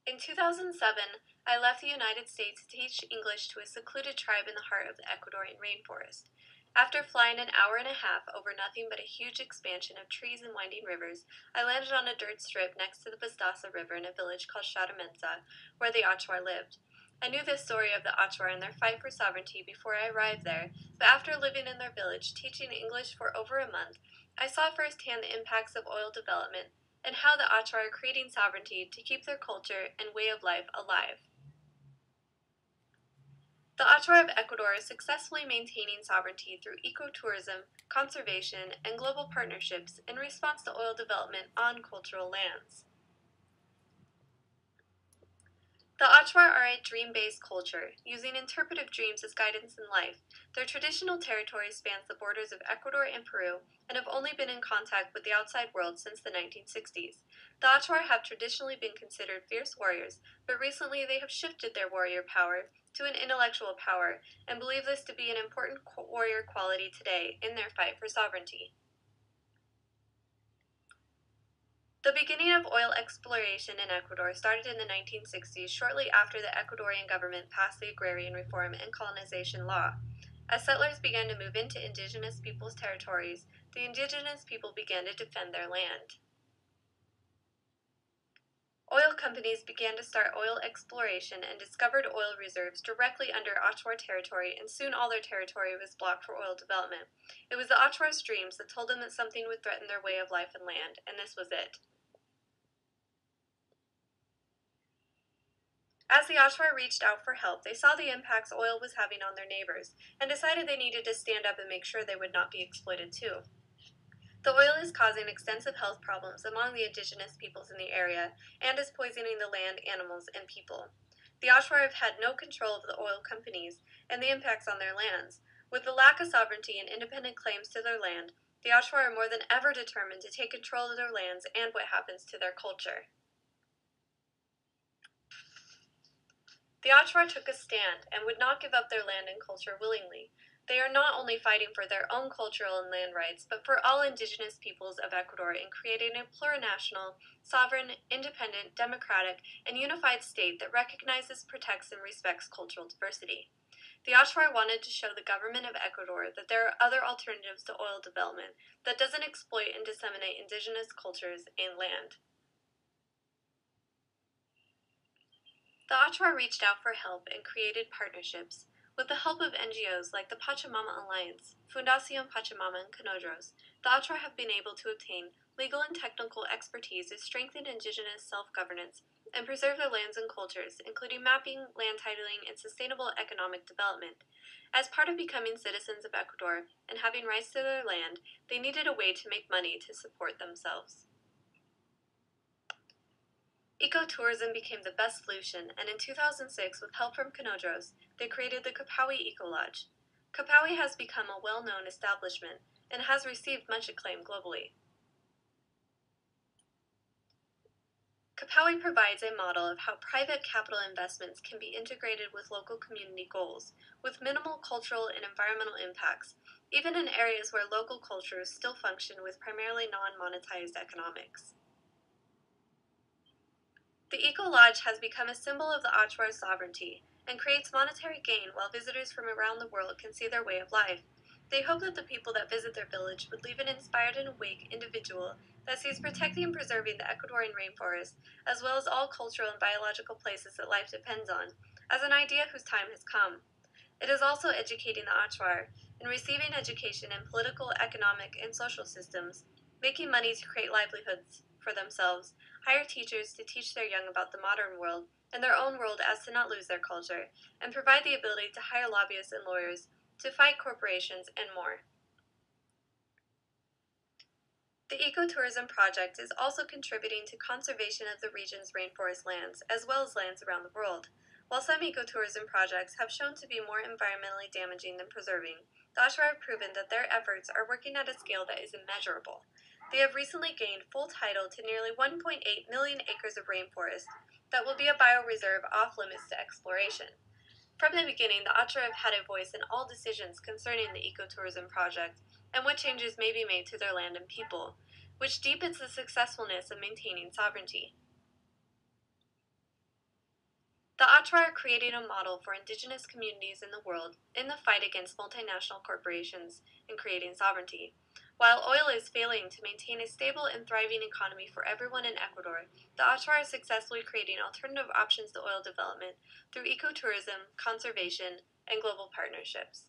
In 2007, I left the United States to teach English to a secluded tribe in the heart of the Ecuadorian rainforest. After flying an hour and a half over nothing but a huge expansion of trees and winding rivers, I landed on a dirt strip next to the Pastaza River in a village called Charamentza, where the Achuar lived. I knew the story of the Achuar and their fight for sovereignty before I arrived there, but after living in their village, teaching English for over a month, I saw firsthand the impacts of oil development and how the Achuar are creating sovereignty to keep their culture and way of life alive. The Achuar of Ecuador is successfully maintaining sovereignty through ecotourism, conservation, and global partnerships in response to oil development on cultural lands. The Achuar are a dream-based culture, using interpretive dreams as guidance in life. Their traditional territory spans the borders of Ecuador and Peru, and have only been in contact with the outside world since the 1960s. The Achuar have traditionally been considered fierce warriors, but recently they have shifted their warrior power to an intellectual power, and believe this to be an important warrior quality today in their fight for sovereignty. The beginning of oil exploration in Ecuador started in the 1960s, shortly after the Ecuadorian government passed the Agrarian Reform and Colonization Law. As settlers began to move into indigenous peoples' territories, the indigenous people began to defend their land. Oil companies began to start oil exploration and discovered oil reserves directly under Achuar territory, and soon all their territory was blocked for oil development. It was the Achuar's dreams that told them that something would threaten their way of life and land, and this was it. As the Achuar reached out for help, they saw the impacts oil was having on their neighbors, and decided they needed to stand up and make sure they would not be exploited too. The oil is causing extensive health problems among the indigenous peoples in the area, and is poisoning the land, animals, and people. The Achuar have had no control of the oil companies and the impacts on their lands. With the lack of sovereignty and independent claims to their land, the Achuar are more than ever determined to take control of their lands and what happens to their culture. The Achuar took a stand and would not give up their land and culture willingly. They are not only fighting for their own cultural and land rights, but for all indigenous peoples of Ecuador in creating a plurinational, sovereign, independent, democratic, and unified state that recognizes, protects, and respects cultural diversity. The Achuar wanted to show the government of Ecuador that there are other alternatives to oil development that doesn't exploit and disseminate indigenous cultures and land. The Achuar reached out for help and created partnerships. With the help of NGOs like the Pachamama Alliance, Fundación Pachamama, and Conodros, the Achuar have been able to obtain legal and technical expertise to strengthen indigenous self-governance and preserve their lands and cultures, including mapping, land titling, and sustainable economic development. As part of becoming citizens of Ecuador and having rights to their land, they needed a way to make money to support themselves. Ecotourism became the best solution, and in 2006, with help from Conodros, they created the Kapawi Eco Lodge. Kapawi has become a well-known establishment and has received much acclaim globally. Kapawi provides a model of how private capital investments can be integrated with local community goals, with minimal cultural and environmental impacts, even in areas where local cultures still function with primarily non-monetized economics. The Eco Lodge has become a symbol of the Achuar's sovereignty and creates monetary gain while visitors from around the world can see their way of life. They hope that the people that visit their village would leave an inspired and awake individual that sees protecting and preserving the Ecuadorian rainforest, as well as all cultural and biological places that life depends on, as an idea whose time has come. It is also educating the Achuar in receiving education in political, economic, and social systems, making money to create livelihoods for themselves, hire teachers to teach their young about the modern world and their own world as to not lose their culture, and provide the ability to hire lobbyists and lawyers to fight corporations and more. The ecotourism project is also contributing to conservation of the region's rainforest lands, as well as lands around the world. While some ecotourism projects have shown to be more environmentally damaging than preserving, the Achuar have proven that their efforts are working at a scale that is immeasurable. They have recently gained full title to nearly 1.8 million acres of rainforest that will be a bioreserve off limits to exploration. From the beginning, the Achuar have had a voice in all decisions concerning the ecotourism project and what changes may be made to their land and people, which deepens the successfulness of maintaining sovereignty. The Achuar are creating a model for indigenous communities in the world in the fight against multinational corporations and creating sovereignty. While oil is failing to maintain a stable and thriving economy for everyone in Ecuador, the Achuar is successfully creating alternative options to oil development through ecotourism, conservation, and global partnerships.